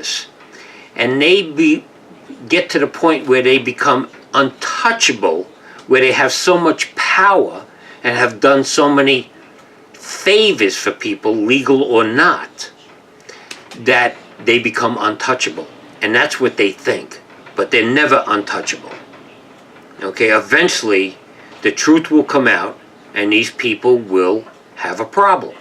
justice, and they get to the point where they become untouchable, where they have so much power and have done so many favors for people, legal or not, that they become untouchable. And that's what they think. But they're never untouchable. Okay, eventually the truth will come out and these people will have a problem.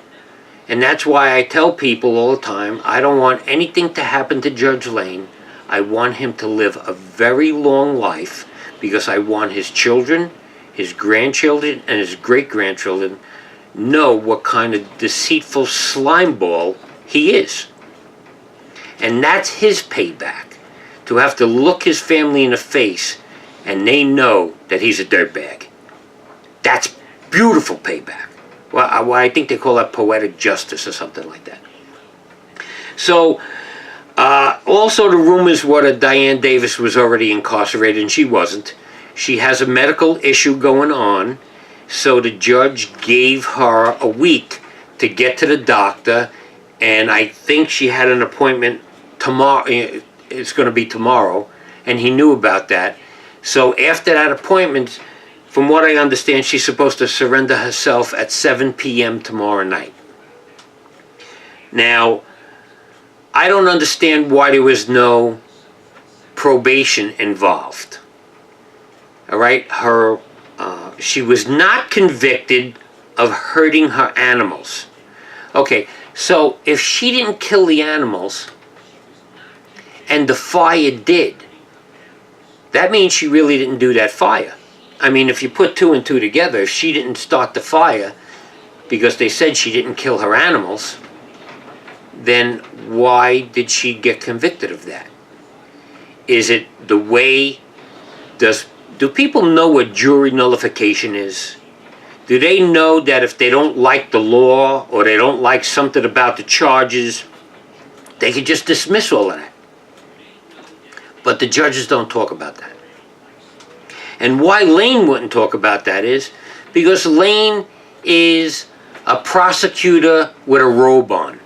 And that's why I tell people all the time, I don't want anything to happen to Judge Lane. I want him to live a very long life, because I want his children, his grandchildren, and his great-grandchildren know what kind of deceitful slimeball he is. And that's his payback, to have to look his family in the face and they know that he's a dirtbag. That's beautiful payback. Well, I think they call that poetic justice or something like that. So, also the rumors were that Diane Davis was already incarcerated, and she wasn't. She has a medical issue going on, so the judge gave her a week to get to the doctor, and I think she had an appointment tomorrow. It's going to be tomorrow, and he knew about that. So after that appointment, from what I understand, she's supposed to surrender herself at 7 p.m. tomorrow night. Now, I don't understand why there was no probation involved. All right? She was not convicted of hurting her animals. Okay, so if she didn't kill the animals and the fire did, that means she really didn't do that fire. I mean, if you put two and two together, if she didn't start the fire because they said she didn't kill her animals, then why did she get convicted of that? Is it the way, do people know what jury nullification is? Do they know that if they don't like the law or they don't like something about the charges, they could just dismiss all of that? But the judges don't talk about that. And why Lane wouldn't talk about that is because Lane is a prosecutor with a robe on.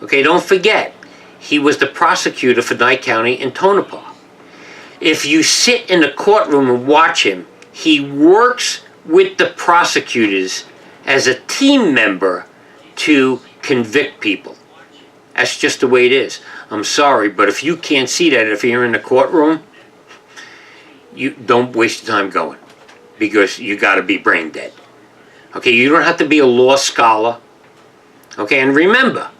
Okay, don't forget, he was the prosecutor for Nye County in Tonopah. If you sit in the courtroom and watch him, he works with the prosecutors as a team member to convict people. That's just the way it is. I'm sorry, but if you can't see that, if you're in the courtroom, you don't waste your time going, because you got to be brain dead. Okay, you don't have to be a law scholar. Okay, and remember,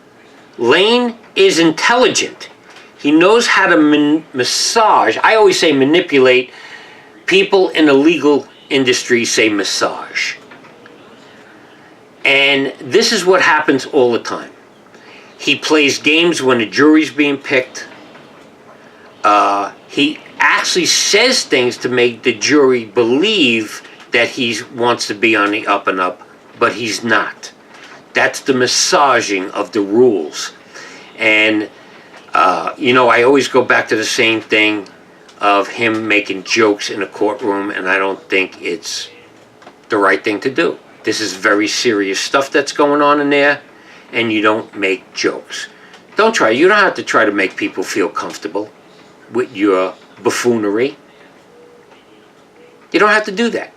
Lane is intelligent. He knows how to massage. I always say manipulate. People in the legal industry say massage. And this is what happens all the time. He plays games when the jury's being picked. He actually says things to make the jury believe that he wants to be on the up and up, but he's not. That's the massaging of the rules. And, I always go back to the same thing of him making jokes in a courtroom, and I don't think it's the right thing to do. This is very serious stuff that's going on in there, and you don't make jokes. Don't try. You don't have to try to make people feel comfortable with your buffoonery. You don't have to do that.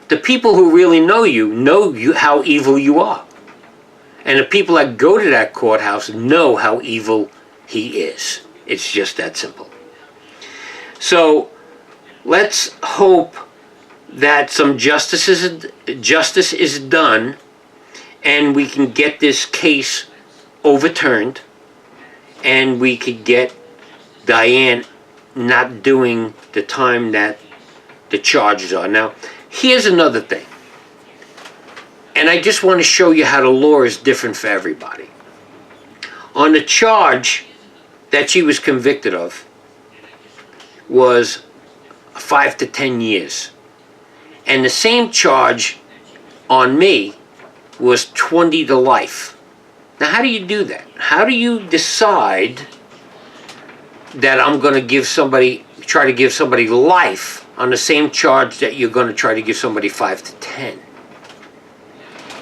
The people who really know you how evil you are. And the people that go to that courthouse know how evil he is. It's just that simple. So let's hope that some justice is done and we can get this case overturned and we could get Diane not doing the time that the charges are. Now, here's another thing. And I just want to show you how the law is different for everybody. On the charge that she was convicted of was 5 to 10 years. And the same charge on me was 20 to life. Now, how do you do that? How do you decide that I'm going to try to give somebody life on the same charge that you're going to try to give somebody 5 to 10?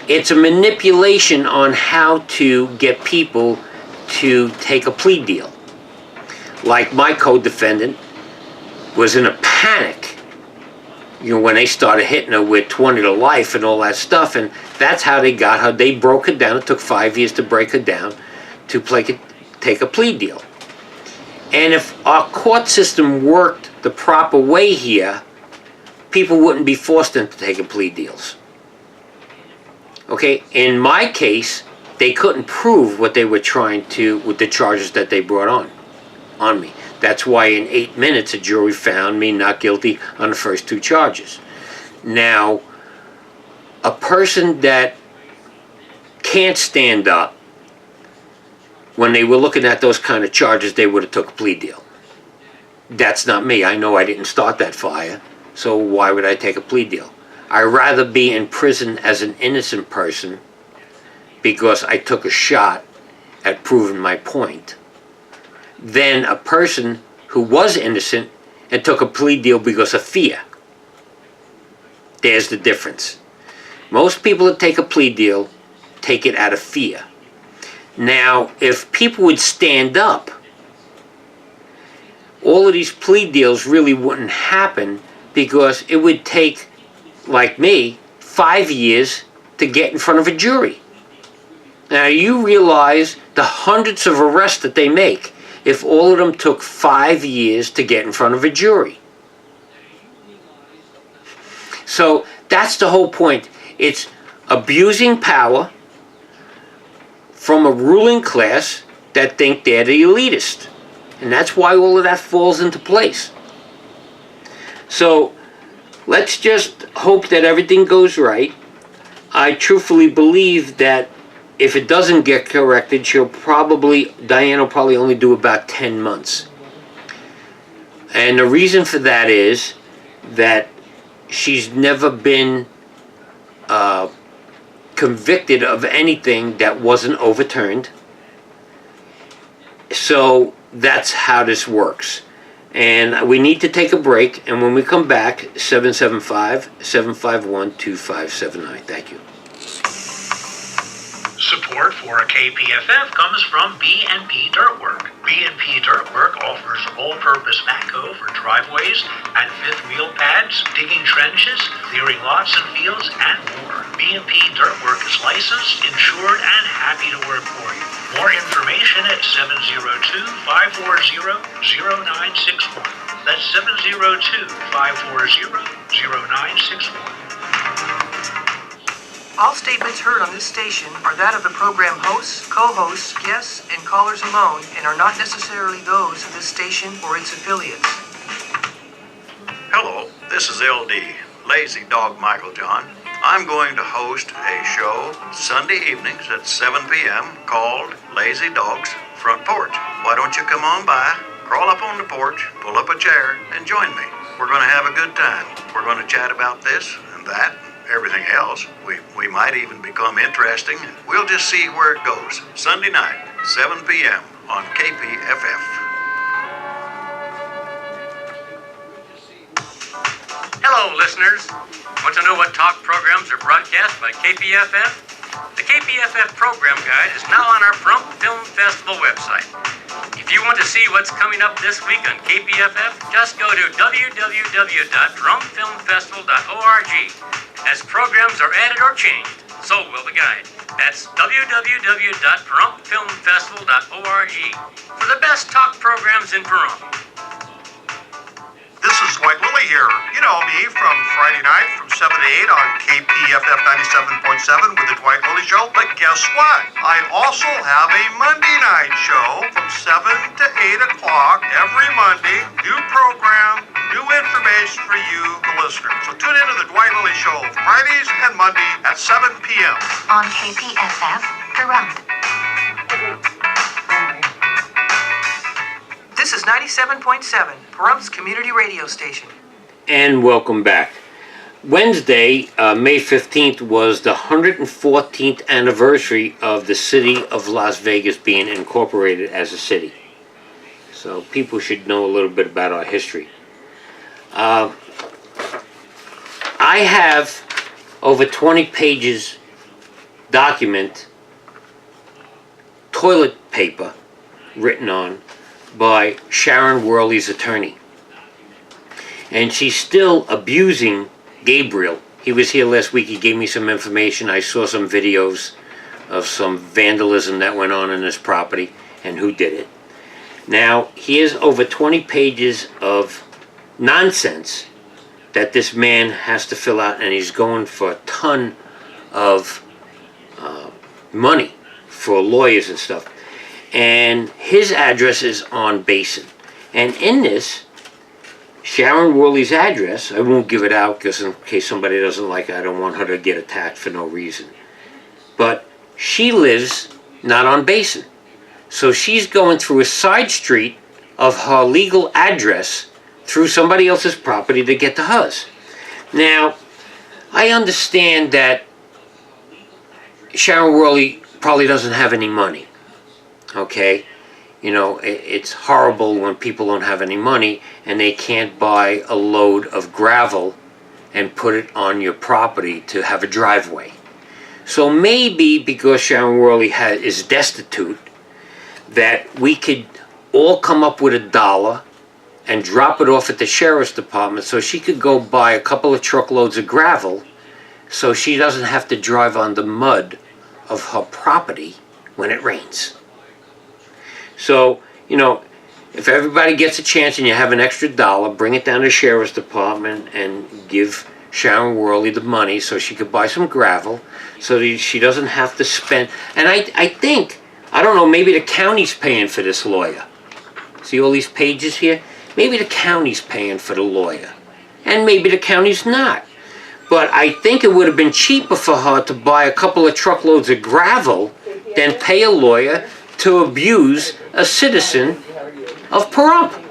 It's a manipulation on how to get people to take a plea deal. Like my co-defendant was in a panic, when they started hitting her with 20 to life and all that stuff, and that's how they got her. They broke her down. It took 5 years to break her down to take a plea deal. And if our court system worked the proper way here, people wouldn't be forced into taking plea deals. Okay, in my case, they couldn't prove what they were trying to with the charges that they brought on me. That's why in 8 minutes a jury found me not guilty on the first 2 charges. Now, a person that can't stand up, when they were looking at those kind of charges, they would have took a plea deal. That's not me. I know I didn't start that fire, so why would I take a plea deal? I'd rather be in prison as an innocent person because I took a shot at proving my point than a person who was innocent and took a plea deal because of fear. There's the difference. Most people that take a plea deal take it out of fear. Now, if people would stand up, all of these plea deals really wouldn't happen because it would take, like me, 5 years to get in front of a jury. Now, you realize the hundreds of arrests that they make if all of them took 5 years to get in front of a jury. So that's the whole point. It's abusing power from a ruling class that think they're the elitist. And that's why all of that falls into place. So let's just hope that everything goes right. I truthfully believe that if it doesn't get corrected, Diane will probably only do about 10 months. And the reason for that is that she's never been convicted of anything that wasn't overturned. So that's how this works. And we need to take a break, and when we come back, 775-751-2579. Thank you. Support for KPFF comes from B&P Dirtwork. B&P Dirtwork offers all-purpose backhoe for driveways and fifth wheel pads, digging trenches, clearing lots and fields, and more. B&P Dirtwork is licensed, insured, and happy to work for you. More information at 702-540-0961. That's 702-540-0961. All statements heard on this station are that of the program hosts, co-hosts, guests, and callers alone and are not necessarily those of this station or its affiliates. Hello, this is LD, Lazy Dog Michael John. I'm going to host a show Sunday evenings at 7 p.m. called Lazy Dog's Front Porch. Why don't you come on by, crawl up on the porch, pull up a chair, and join me. We're going to have a good time. We're going to chat about this and that. Everything else. We might even become interesting. We'll just see where it goes. Sunday night, 7 p.m. on KPFF. Hello, listeners. Want to know what talk programs are broadcast by KPFF? The KPFF program guide is now on our Frump Film Festival website. If you want to see what's coming up this week on KPFF, just go to www.drumpfilmfestival.org. As programs are added or changed, so will the guide. That's www.pahrump.filmfestival.org for the best talk programs in Pahrump. This is White Lily here. You know me from Friday night from 7 to 8 on KPFF 97.7 with the Dwight Lily Show. But guess what? I also have a Monday night show from 7 to 8 o'clock every Monday. New program, new information for you, the listener. So tune in to the Dwight Lily Show Fridays and Monday at 7 p.m. on KPFF Pahrump. This is 97.7, Pahrump's community radio station. And welcome back. Wednesday, May 15th, was the 114th anniversary of the city of Las Vegas being incorporated as a city. So people should know a little bit about our history. I have over 20 pages document toilet paper written on by Sharon Worley's attorney. And she's still abusing Gabriel. He was here last week. He gave me some information. I saw some videos of some vandalism that went on in his property and who did it. Now, here's over 20 pages of nonsense that this man has to fill out, and he's going for a ton of money for lawyers and stuff. And his address is on Basin. And in this, Sharon Worley's address, I won't give it out because in case somebody doesn't like it, I don't want her to get attacked for no reason. But she lives not on Basin. So she's going through a side street of her legal address through somebody else's property to get to hers. Now, I understand that Sharon Worley probably doesn't have any money. Okay? You know, it's horrible when people don't have any money and they can't buy a load of gravel and put it on your property to have a driveway. So maybe because Sharon Worley is destitute, that we could all come up with $1 and drop it off at the sheriff's department so she could go buy a couple of truckloads of gravel so she doesn't have to drive on the mud of her property when it rains. So, you know, if everybody gets a chance and you have an extra $1, bring it down to the sheriff's department and give Sharon Worley the money so she could buy some gravel so that she doesn't have to spend. And I think, I don't know, maybe the county's paying for this lawyer. See all these pages here? Maybe the county's paying for the lawyer. And maybe the county's not. But I think it would have been cheaper for her to buy a couple of truckloads of gravel than pay a lawyer to abuse a citizen of Pahrump.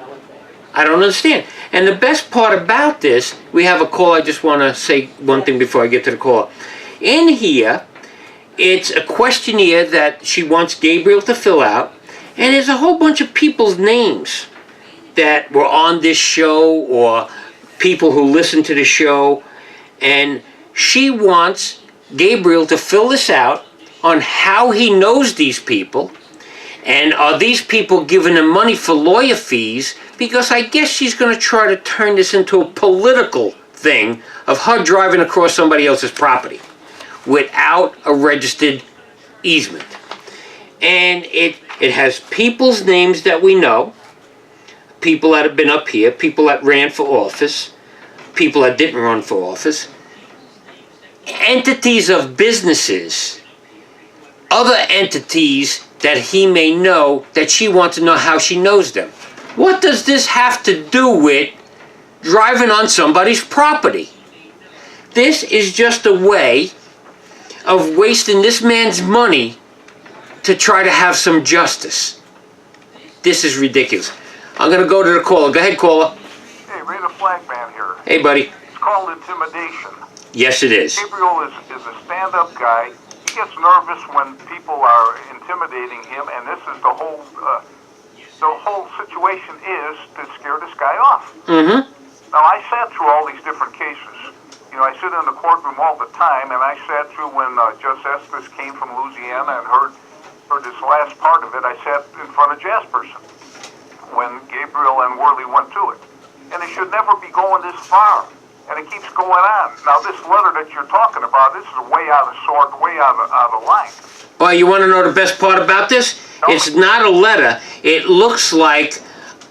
I don't understand. And the best part about this, we have a call. I just want to say one thing before I get to the call. In here, it's a questionnaire that she wants Gabriel to fill out, and there's a whole bunch of people's names that were on this show or people who listen to the show, and she wants Gabriel to fill this out on how he knows these people, and are these people giving him money for lawyer fees, because I guess she's going to try to turn this into a political thing of her driving across somebody else's property without a registered easement. And it has people's names that we know, people that have been up here, people that ran for office, people that didn't run for office, entities of businesses, other entities that he may know that she wants to know how she knows them. What does this have to do with driving on somebody's property? This is just a way of wasting this man's money to try to have some justice. This is ridiculous. I'm going to go to the caller. Go ahead, caller. Hey, Ray the Flag Man here. Hey, buddy. It's called intimidation. Yes, it is. Gabriel is a stand-up guy. He gets nervous when people are intimidating him, and this is the whole situation is to scare this guy off. Mm-hmm. Now, I sat through all these different cases. You know, I sit in the courtroom all the time, and I sat through when Judge Estes came from Louisiana and heard this last part of it. I sat in front of Jasperson when Gabriel and Worley went to it. And it should never be going this far. And it keeps going on. Now, this letter that you're talking about, this is way out of sort, way out of line. Well, you want to know the best part about this? No. It's not a letter. It looks like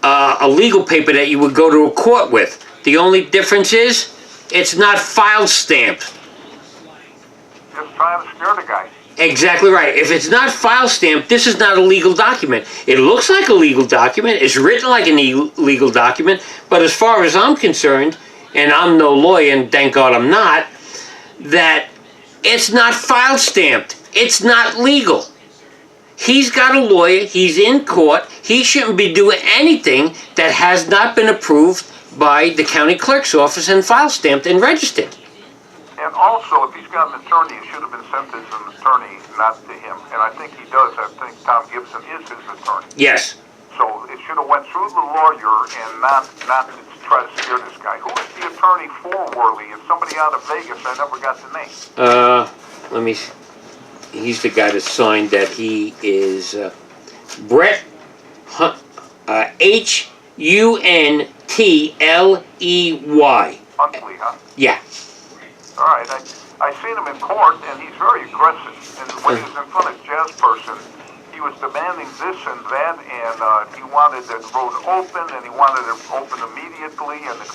a legal paper that you would go to a court with. The only difference is it's not file stamped. Just trying to scare the guy. Exactly right. If it's not file stamped, this is not a legal document. It looks like a legal document. It's written like a legal document. But as far as I'm concerned, and I'm no lawyer, and thank God I'm not, that it's not file stamped. It's not legal. He's got a lawyer. He's in court. He shouldn't be doing anything that has not been approved by the county clerk's office and file stamped and registered. And also, if he's got an attorney, it should have been sent as an attorney, not to him. And I think he does. I think Tom Gibson is his attorney. Yes. So it should have went through the lawyer and not to try to scare this guy. Who is the attorney for Worley? It's somebody out of Vegas. I never got the name. Let me. He's the guy that signed that. He is Brett Huntley. Huntley, huh? Yeah. All right. I seen him in court, and he's very aggressive. And when he was in front of jazz person, he was demanding this and that, and he wanted the road open, and he wanted it open immediately, and the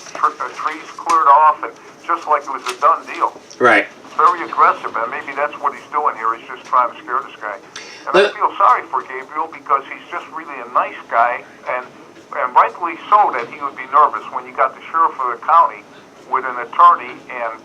trees cleared off, and just like it was a done deal. Right. Very aggressive, and maybe that's what he's doing here. He's just trying to scare this guy. And I feel sorry for Gabriel because he's just really a nice guy, and rightfully so that he would be nervous when you got the sheriff of the county with an attorney and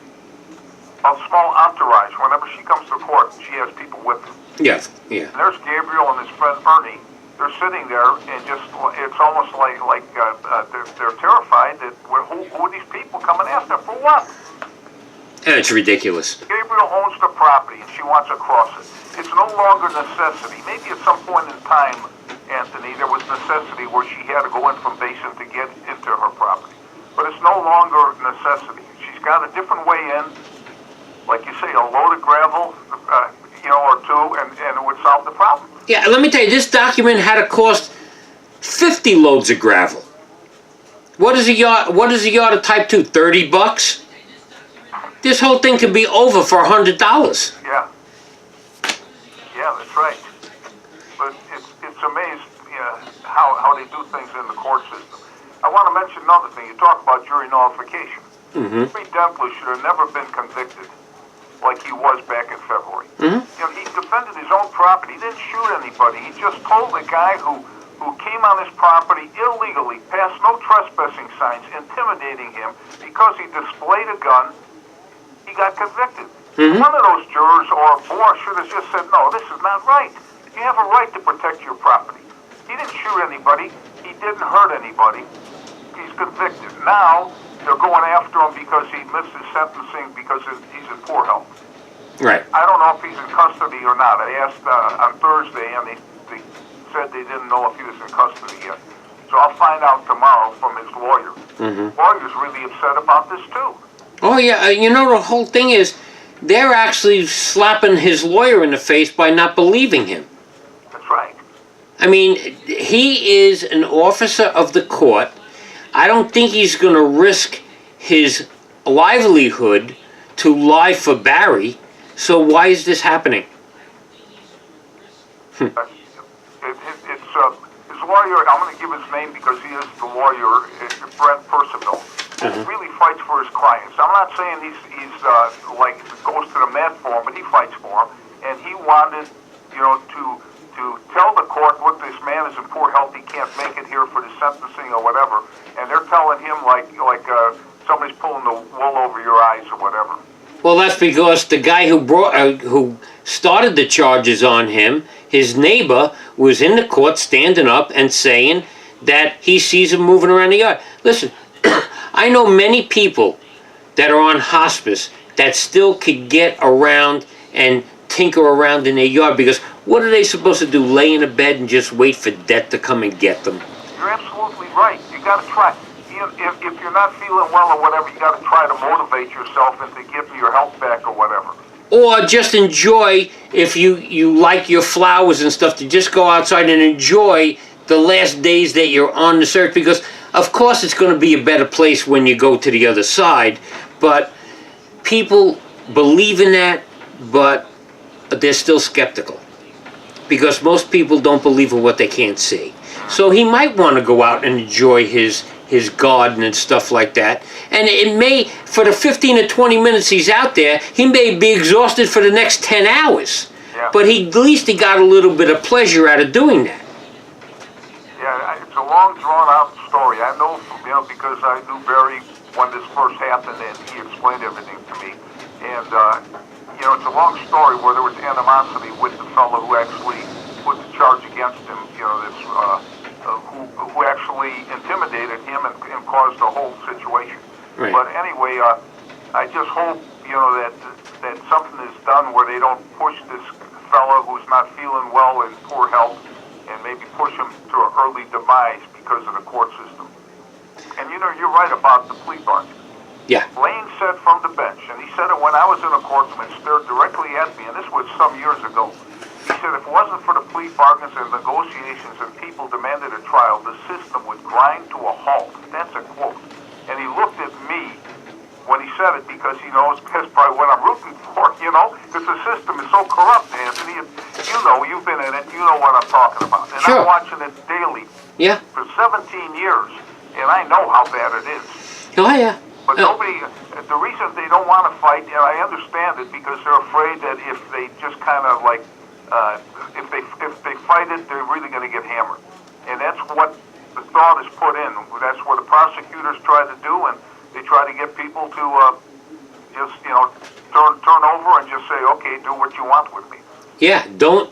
a small entourage. Whenever she comes to court, she has people with her. Yes. Yeah. And there's Gabriel and his friend Ernie. They're sitting there, and it's almost like they're terrified that who are these people coming after for what? And it's ridiculous. Gabriel owns the property, and she wants to cross it. It's no longer necessity. Maybe at some point in time, Anthony, there was necessity where she had to go in from Basin to get into her property. But it's no longer necessity. She's got a different way in, like you say, a load of gravel, or two, and it would solve the problem. Yeah, let me tell you, this document had to cost 50 loads of gravel. What is a yard of type 2? $30? This whole thing could be over for $100. Yeah. Yeah, that's right. But it's amazing how they do things in the court system. I want to mention another thing. You talk about jury nullification. Jimmy Dempler should have never been convicted like he was back in February. He defended his own property. He didn't shoot anybody. He just told the guy who came on his property illegally, passed no trespassing signs, intimidating him because he displayed a gun. He got convicted. One of those jurors or a board should have just said, no, this is not right. You have a right to protect your property. He didn't shoot anybody. He didn't hurt anybody. He's convicted. Now, they're going after him because he missed his sentencing because he's in poor health. Right. I don't know if he's in custody or not. I asked on Thursday, and they said they didn't know if he was in custody yet. So I'll find out tomorrow from his lawyer. Lawyer's really upset about this, too. Oh, yeah. The whole thing is they're actually slapping his lawyer in the face by not believing him. That's right. I mean, he is an officer of the court. I don't think he's going to risk his livelihood to lie for Barry. So why is this happening? His lawyer, I'm going to give his name because he is the lawyer, Brent Percival. He really fights for his clients. I'm not saying he's like goes to the mat for him, but he fights for him. And he wanted, to tell the court, look, this man is in poor health, he can't make it here for the sentencing or whatever. And they're telling him like somebody's pulling the wool over your eyes or whatever. Well, that's because the guy who started the charges on him, his neighbor, was in the court standing up and saying that he sees him moving around the yard. Listen, I know many people that are on hospice that still could get around and tinker around in their yard because what are they supposed to do? Lay in a bed and just wait for death to come and get them? You're absolutely right. You got to try. If you're not feeling well or whatever, you got to try to motivate yourself into getting your health back or whatever. Or just enjoy, if you like your flowers and stuff, to just go outside and enjoy the last days that you're on this earth, because of course it's going to be a better place when you go to the other side, but people believe in that, but they're still skeptical because most people don't believe in what they can't see. So he might want to go out and enjoy his garden and stuff like that. And it may, for the 15 or 20 minutes he's out there, he may be exhausted for the next 10 hours. Yeah. But at least he got a little bit of pleasure out of doing that. Yeah, it's a long, drawn-out story. I know, because I knew Barry when this first happened, and he explained everything to me. And, it's a long story where there was animosity with the fellow who actually put the charge against him, who actually intimidated him and caused the whole situation. Right. But anyway, I just hope, that something is done where they don't push this fellow who's not feeling well in poor health and maybe push him to an early demise because of the court system. And you're right about the plea bargain. Yeah. Lane said from the bench, and he said it when I was in a courtroom and stared directly at me, and this was some years ago. He said if it wasn't for the plea bargains and negotiations and people demanded a trial, the system would grind to a halt. That's a quote. And he looked at me when he said it because he knows that's probably what I'm rooting for, you know, because the system is so corrupt, Anthony. You know, you've been in it, you know what I'm talking about. And Sure. I'm watching it daily Yeah. for 17 years, and I know how bad it is. Oh, yeah. But nobody, the reason they don't want to fight, and I understand it, because they're afraid that if they just kind of like, if they fight it, they're really going to get hammered. And that's what the thought is put in. That's what the prosecutors try to do, and they try to get people to just, you know, turn over and just say, okay, do what you want with me. Yeah, don't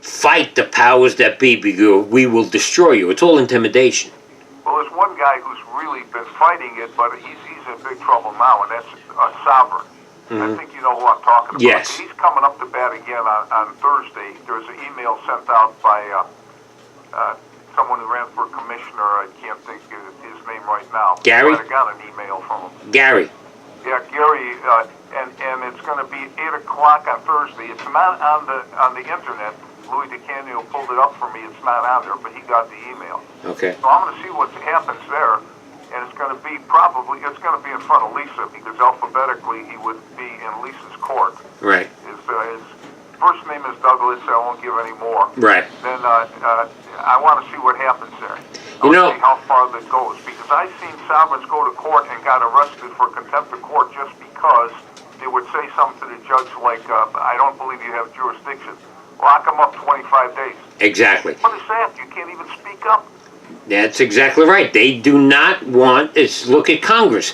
fight the powers that be because we will destroy you. It's all intimidation. Well, there's one guy who's really been fighting it, but he's in big trouble now, and that's Sovereign. I think you know who I'm talking about. Yes. He's coming up to bat again on Thursday. There's an email sent out by someone who ran for commissioner. I can't think of his name right now. Gary? I got an email from him. Gary. Yeah, Gary, and it's going to be 8 o'clock on Thursday. It's not on the internet. Louis DeCanio pulled it up for me. It's not on there, but he got the email. Okay. So I'm going to see what happens there, and it's going to be in front of Lisa, because alphabetically he would be in Lisa's court. Right. His first name is Douglas. I won't give any more. Right. Then I want to see what happens there. You know- See how far that goes, because I've seen sovereigns go to court and got arrested for contempt of court just because they would say something to the judge like, I don't believe you have jurisdiction. Lock them up 25 days. Exactly. What is that? You can't even speak up. That's exactly right. They do not want. Look at Congress.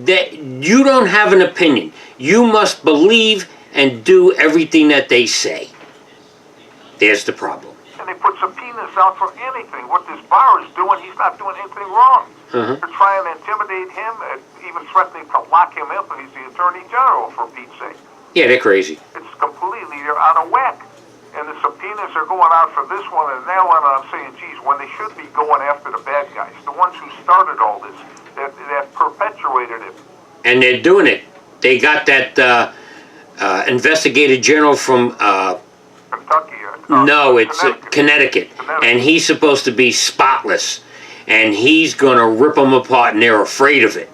You don't have an opinion. You must believe and do everything that they say. There's the problem. And they put subpoenas out for anything. What this Barr is doing, he's not doing anything wrong. Uh-huh. They're trying to intimidate him, and even threatening to lock him up, and he's the Attorney General, for Pete's sake. Yeah, they're crazy. It's completely, they're out of whack. And the subpoenas are going out for this one and that one, and I'm saying, geez, when they should be going after the bad guys, the ones who started all this, that perpetuated it. And they're doing it. They got that investigator general from Kentucky. no, it's Connecticut, and he's supposed to be spotless, and he's gonna rip them apart, and they're afraid of it.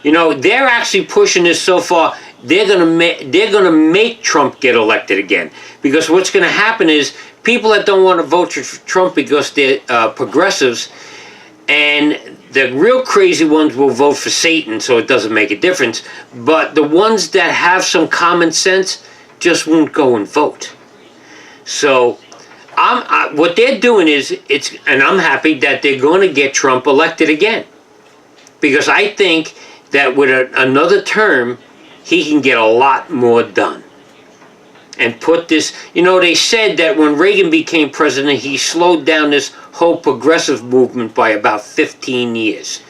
You know, they're actually pushing this so far. They're gonna make Trump get elected again, because what's gonna happen is people that don't want to vote for Trump because they're progressives, and the real crazy ones will vote for Satan, so it doesn't make a difference. But the ones that have some common sense just won't go and vote. So, what they're doing is and I'm happy that they're going to get Trump elected again, because I think that with another term, he can get a lot more done. And put this, you know, they said that when Reagan became president, he slowed down this whole progressive movement by about 15 years.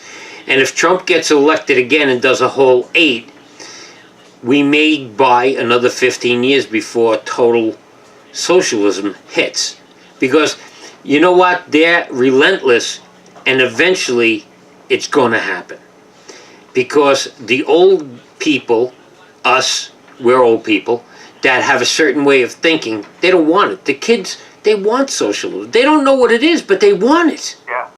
And if Trump gets elected again and does a whole 8, we may buy another 15 years before total socialism hits. Because, you know what, they're relentless, and eventually it's going to happen. Because the old people, us, we're old people, that have a certain way of thinking, they don't want it. The kids, they want socialism. They don't know what it is, but they want it. Yeah,